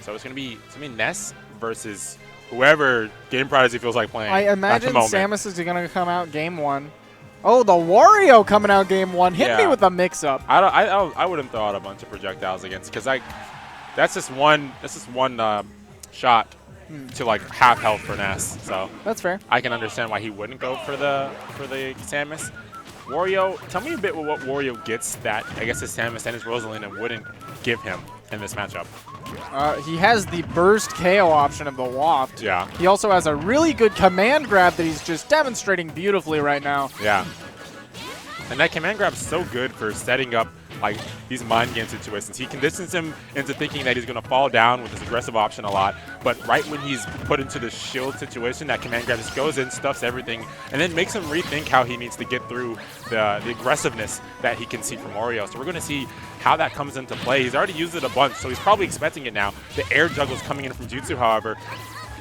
So it's gonna be Ness versus whoever GameProdigy feels like playing. I imagine Samus is going to come out game 1. Oh, the Wario coming out game 1. Hit me with a mix-up. I wouldn't throw out a bunch of projectiles against because that's just one shot to like half health for Ness. So that's fair. I can understand why he wouldn't go for the Samus. Wario, tell me a bit what Wario gets that I guess his Samus and his Rosalina wouldn't give him in this matchup. He has the burst KO option of the Waft. Yeah. He also has a really good command grab that he's just demonstrating beautifully right now. Yeah. And that command grab's so good for setting up like these mind game situations. He conditions him into thinking that he's going to fall down with his aggressive option a lot, but right when he's put into the shield situation, that command grab just goes in, stuffs everything, and then makes him rethink how he needs to get through the aggressiveness that he can see from Wario. So we're going to see how that comes into play. He's already used it a bunch, so he's probably expecting it now. The air juggle's coming in from Jutsu, however.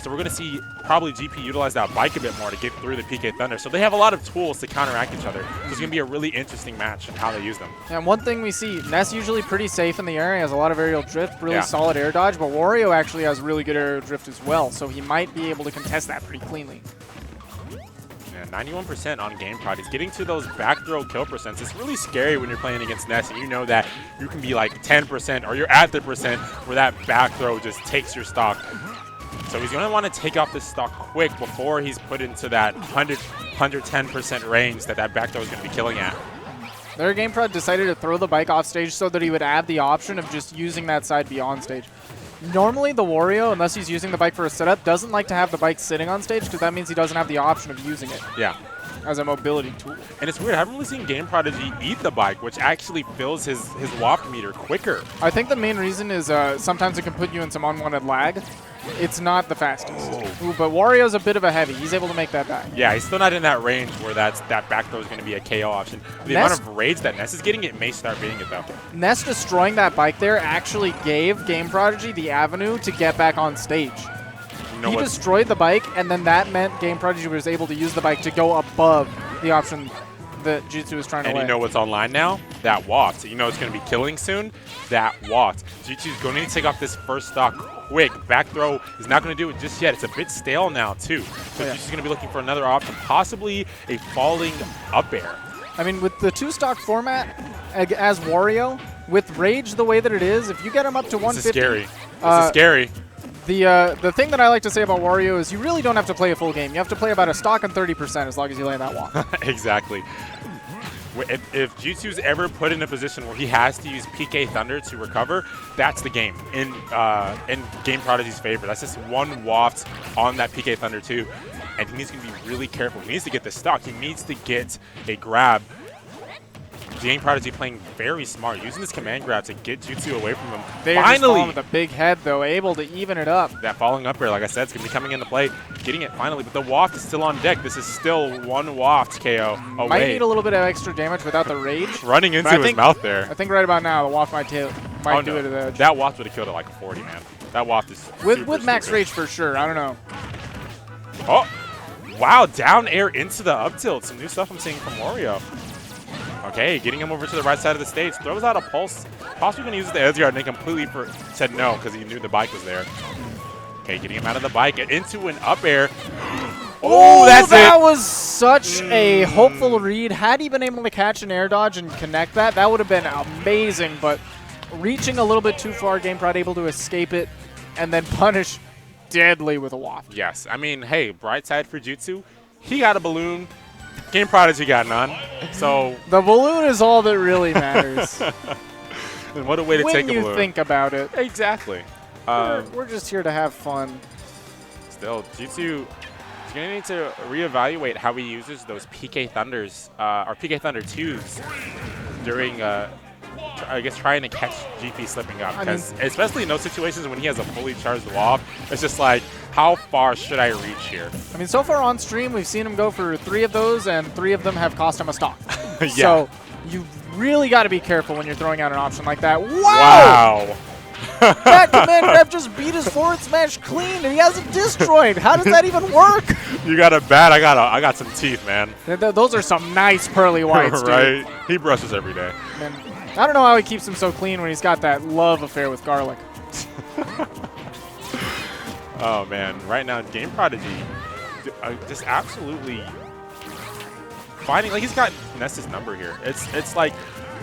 So we're going to see probably GP utilize that bike a bit more to get through the PK Thunder. So they have a lot of tools to counteract each other. So it's going to be a really interesting match in how they use them. And one thing we see, Ness usually pretty safe in the air. He has a lot of aerial drift, really solid air dodge, but Wario actually has really good aerial drift as well. So he might be able to contest that pretty cleanly. Yeah, 91% on GameProdigy. He's getting to those back throw kill percents. It's really scary when you're playing against Ness and you know that you can be like 10% or you're at the percent where that back throw just takes your stock. So he's going to want to take off this stock quick before he's put into that 110% range that back throw is going to be killing at. Their GameProd decided to throw the bike off stage so that he would add the option of just using that side beyond stage. Normally the Wario, unless he's using the bike for a setup, doesn't like to have the bike sitting on stage because that means he doesn't have the option of using it. Yeah. As a mobility tool. And it's weird, I haven't really seen GameProdigy eat the bike, which actually fills his waft meter quicker. I think the main reason is sometimes it can put you in some unwanted lag. It's not the fastest. Ooh, but Wario's a bit of a heavy. He's able to make that back. Yeah, he's still not in that range where that back throw is going to be a KO option. The amount of rage that Ness is getting, it may start beating it though. Ness destroying that bike there actually gave GameProdigy the avenue to get back on stage. He destroyed the bike, and then that meant GameProdigy was able to use the bike to go above the option that Jutsu was trying to lay. And you know what's online now? That waft. You know it's going to be killing soon? That waft. Jutsu's going to need to take off this first stock quick. Back throw is not going to do it just yet. It's a bit stale now, too. So Jutsu's going to be looking for another option, possibly a falling up air. I mean, with the two-stock format as Wario, with rage the way that it is, if you get him up to 150... This is scary. This is scary. The thing that I like to say about Wario is you really don't have to play a full game. You have to play about a stock and 30% as long as you lay that wall. Exactly. If Jutsu's ever put in a position where he has to use PK Thunder to recover, that's the game in GameProdigy's favor. That's just one waft on that PK Thunder too, and he needs to be really careful. He needs to get the stock. He needs to get a grab. GameProdigy playing very smart, using this command grab to get Jutsu away from him. Finally, with a big head though, able to even it up. That falling up air, like I said, it's gonna be coming into play, getting it finally. But the waft is still on deck. This is still one waft KO away. Might need a little bit of extra damage without the rage. Running into his mouth there. I think right about now the waft might do it at the edge. That waft would have killed it like a 40, man. That waft is with max rage for sure. I don't know. Oh, wow! Down air into the up tilt. Some new stuff I'm seeing from Wario. Okay, getting him over to the right side of the stage. Throws out a pulse. Possibly going to use the edge guard and then completely said no because he knew the bike was there. Okay, getting him out of the bike and into an up air. Oh, that's it. That was such a hopeful read. Had he been able to catch an air dodge and connect that, that would have been amazing. But reaching a little bit too far, GameProd able to escape it and then punish deadly with a waft. Yes, I mean, hey, bright side for Jutsu. He got a balloon. GameProdigy got none. So the balloon is all that really matters. And what a way to take a balloon. When you think about it. Exactly. We're just here to have fun. Still, Jutsu is going to need to reevaluate how he uses those PK Thunders, or PK Thunder 2s during, I guess, trying to catch GP slipping up. Because especially in those situations when he has a fully charged wall, it's just like, how far should I reach here? I mean, so far on stream, we've seen him go for 3 of those, and 3 of them have cost him a stock. Yeah. So you really got to be careful when you're throwing out an option like that. Wow! That command grab just beat his forward smash clean, and he has it destroyed. How does that even work? You got a bat. I got some teeth, man. Those are some nice pearly whites, right? Dude. He brushes every day. Man, I don't know how he keeps him so clean when he's got that love affair with garlic. Oh man, right now GameProdigy just absolutely finding, like, he's got Ness's number here. It's like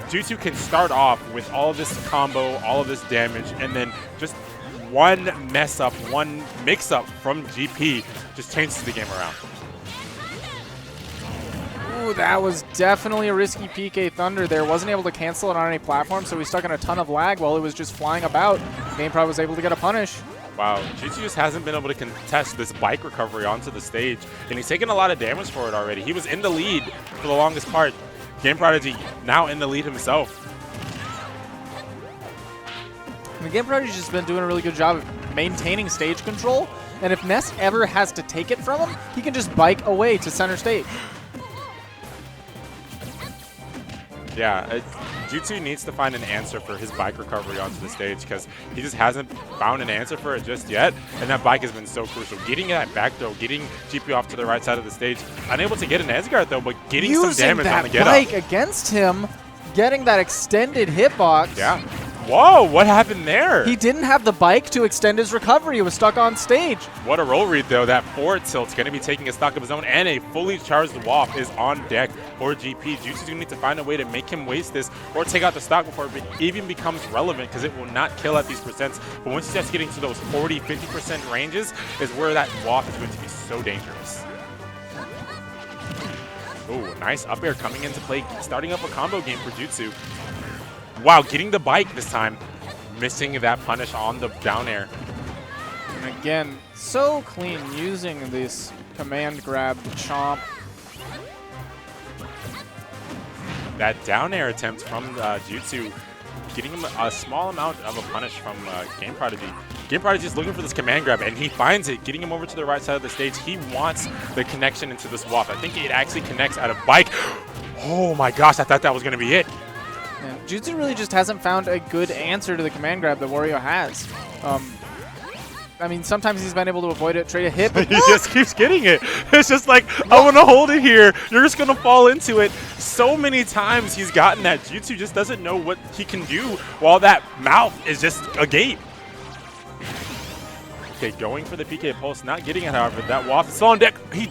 Jutsu can start off with all of this combo, all of this damage, and then just one mess up, one mix up from GP just changes the game around. Ooh, that was definitely a risky PK Thunder there. Wasn't able to cancel it on any platform, so he's stuck in a ton of lag while it was just flying about. GameProd was able to get a punish. Wow, Jutsu just hasn't been able to contest this bike recovery onto the stage, and he's taken a lot of damage for it already. He was in the lead for the longest part. GameProdigy now in the lead himself. The GameProdigy's just been doing a really good job of maintaining stage control, and if Ness ever has to take it from him, he can just bike away to center stage. Yeah, Jutsu needs to find an answer for his bike recovery onto the stage because he just hasn't found an answer for it just yet, and that bike has been so crucial. Getting that back throw, getting GP off to the right side of the stage, unable to get an Edgeguard though, but getting some damage on the get up. Using that bike against him, getting that extended hitbox. Yeah. Whoa, what happened there? He didn't have the bike to extend his recovery. He was stuck on stage. What a roll read, though. That forward tilt's going to be taking a stock of his own, and a fully charged WAF is on deck for GP. Jutsu's going to need to find a way to make him waste this or take out the stock before it even becomes relevant because it will not kill at these percents. But once he starts getting to those 40, 50% ranges is where that WAF is going to be so dangerous. Oh, nice up air coming into play, starting up a combo game for Jutsu. Wow, getting the bike this time, missing that punish on the down air. And again, so clean using this command grab to chomp. That down air attempt from Jutsu, getting him a small amount of a punish from GameProdigy. GameProdigy is looking for this command grab, and he finds it, getting him over to the right side of the stage. He wants the connection into this WAF. I think it actually connects at a bike. Oh my gosh, I thought that was going to be it. Yeah, Jutsu really just hasn't found a good answer to the command grab that Wario has. I mean, sometimes he's been able to avoid it, trade a hit, but he just keeps getting it. It's just like, I want to hold it here. You're just going to fall into it. So many times he's gotten that. Jutsu just doesn't know what he can do while that mouth is just agape. Okay, going for the PK Pulse, not getting it, however. That WAF is still on deck. He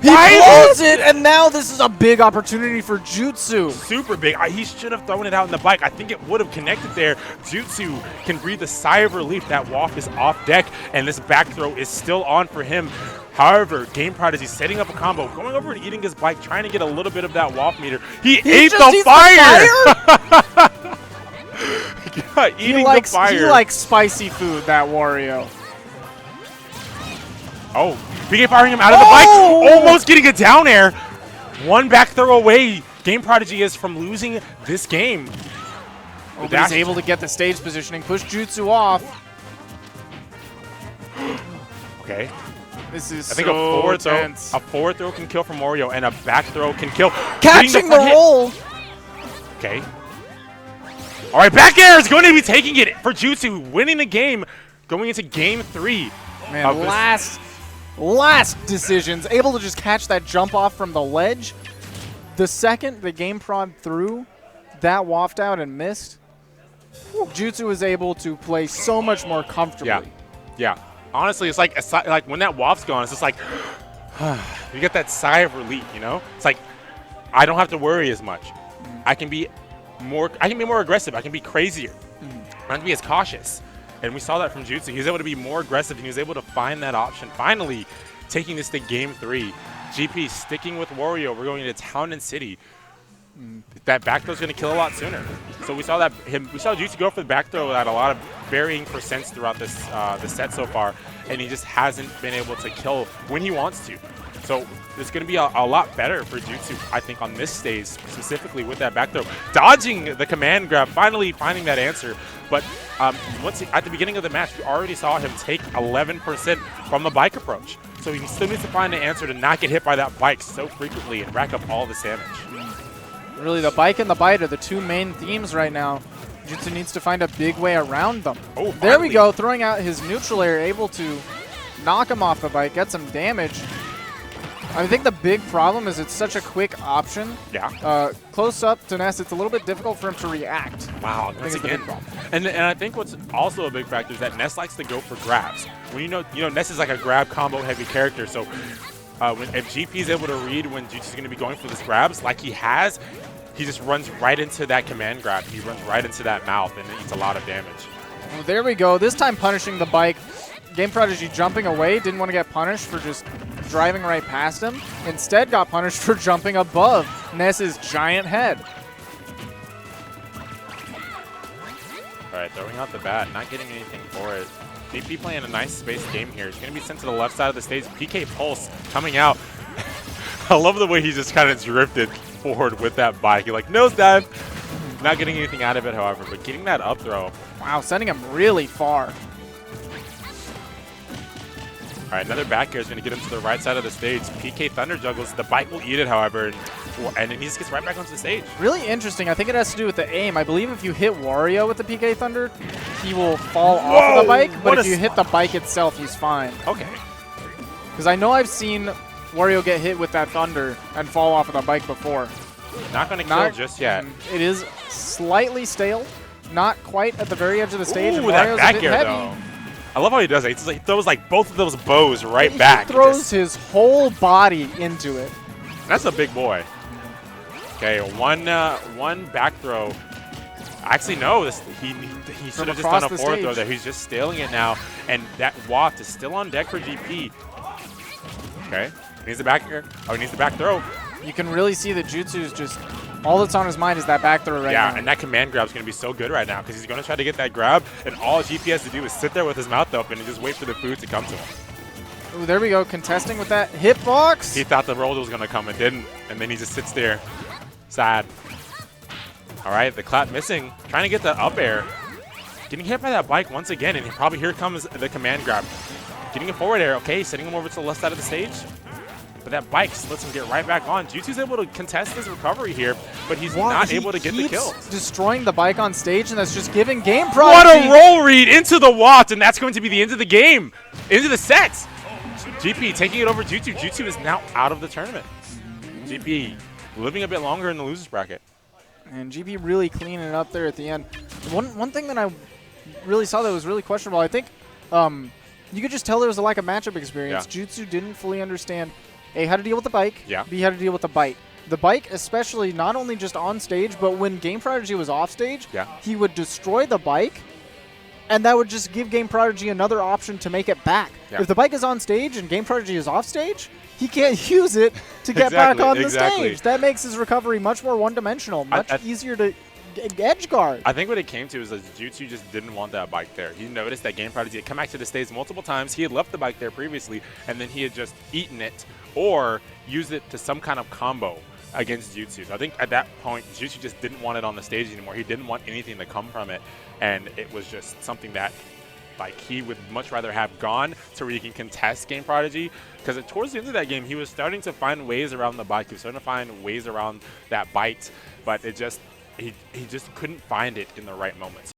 blows it, and now this is a big opportunity for Jutsu. Super big. He should have thrown it out in the bike. I think it would have connected there. Jutsu can breathe a sigh of relief. That WAF is off deck, and this back throw is still on for him. However, GameProdigy is setting up a combo, going over and eating his bike, trying to get a little bit of that WAF meter. He ate the fire! Eating the fire. He likes spicy food, that Wario. Oh, PK firing him out of the bike, almost getting a down air. One back throw away. GameProdigy is from losing this game. Oh, but he's able to get the stage positioning, push Jutsu off. Okay. This is I think so a forward throw can kill from Wario, and a back throw can kill. Catching the roll. Okay. All right, back air is going to be taking it for Jutsu, winning the game, going into game 3. Man, last decisions, able to just catch that jump off from the ledge. The second the GameProd threw that waft out and missed, Jutsu was able to play so much more comfortably. Yeah. Honestly, it's like when that waft's gone, it's just like you get that sigh of relief, you know? It's like I don't have to worry as much. I can be more aggressive. I can be crazier. I don't have to be as cautious. And we saw that from Jutsu. He was able to be more aggressive, and he was able to find that option. Finally, taking this to game 3. GP sticking with Wario. We're going into Town and City. That back throw is going to kill a lot sooner. So we saw Jutsu go for the back throw at a lot of varying percents throughout this the set so far, and he just hasn't been able to kill when he wants to. So it's going to be a lot better for Jutsu, I think, on this stage, specifically with that back throw. Dodging the command grab, finally finding that answer. But at the beginning of the match, we already saw him take 11% from the bike approach. So he still needs to find an answer to not get hit by that bike so frequently and rack up all this damage. Really, the bike and the bite are the two main themes right now. Jutsu needs to find a big way around them. Oh, there we go, throwing out his neutral air, able to knock him off the bike, get some damage. I think the big problem is it's such a quick option. Yeah. Close up to Ness, it's a little bit difficult for him to react. Wow, once again. And I think what's also a big factor is that Ness likes to go for grabs. When you know Ness is like a grab combo heavy character, so if GP is able to read when Jutsu's going to be going for these grabs, like he has, he just runs right into that command grab. He runs right into that mouth, and it eats a lot of damage. Well, there we go. This time punishing the bike. GameProdigy jumping away, didn't want to get punished for just driving right past him. Instead got punished for jumping above Ness's giant head. All right, throwing out the bat, not getting anything for it. GP playing a nice space game here. He's going to be sent to the left side of the stage. PK Pulse coming out. I love the way he just kind of drifted forward with that bike. He like nosedive. Not getting anything out of it, however, but getting that up throw. Wow, sending him really far. All right, another back air is going to get him to the right side of the stage. PK Thunder juggles. The bike will eat it, however, and then he just gets right back onto the stage. Really interesting. I think it has to do with the aim. I believe if you hit Wario with the PK Thunder, he will fall off of the bike, but if you hit the bike itself, he's fine. Okay. Because I know I've seen Wario get hit with that Thunder and fall off of the bike before. Not going to kill just yet. It is slightly stale. Not quite at the very edge of the stage. Ooh, and that Wario's back a bit air, heavy. though. I love how he does it. He throws like both of those bows right back. He throws his whole body into it. That's a big boy. Okay, one back throw. Actually, no. He should have just done a forward throw there. He's just stealing it now, and that waft is still on deck for GP. Okay, he needs the back air. Oh, he needs the back throw. You can really see that Jutsu's just all that's on his mind is that back throw right now. Yeah, and that command grab is going to be so good right now because he's going to try to get that grab, and all GP has to do is sit there with his mouth open and just wait for the food to come to him. Ooh, there we go, contesting with that hitbox. He thought the roll was going to come, it didn't, and then he just sits there, sad. All right, the clap missing, trying to get the up air. Getting hit by that bike once again, and probably here comes the command grab. Getting a forward air, okay, sending him over to the left side of the stage. But that bike lets him get right back on. Jutsu's able to contest his recovery here, but he's not able to get the kill. Destroying the bike on stage, and that's just giving GameProdigy. What a roll read into the watt, and that's going to be the end of the game, into the set. GP taking it over Jutsu. Jutsu is now out of the tournament. GP living a bit longer in the losers bracket. And GP really cleaning it up there at the end. One thing that I really saw that was really questionable, I think you could just tell there was a lack of matchup experience. Yeah. Jutsu didn't fully understand A, how to deal with the bike, yeah. B, how to deal with the bite. The bike, especially not only just on stage, but when GameProdigy was off stage, yeah. he would destroy the bike, and that would just give GameProdigy another option to make it back. Yeah. If the bike is on stage and GameProdigy is off stage, he can't use it to get back on the stage. That makes his recovery much more one-dimensional, much easier to edge guard. I think what it came to is that Jutsu just didn't want that bike there. He noticed that GameProdigy had come back to the stage multiple times. He had left the bike there previously, and then he had just eaten it or used it to some kind of combo against Jutsu. So I think at that point, Jutsu just didn't want it on the stage anymore. He didn't want anything to come from it, and it was just something that like he would much rather have gone to where he can contest GameProdigy, because towards the end of that game, he was starting to find ways around the bike. He was starting to find ways around that bite, but it just he just couldn't find it in the right moments.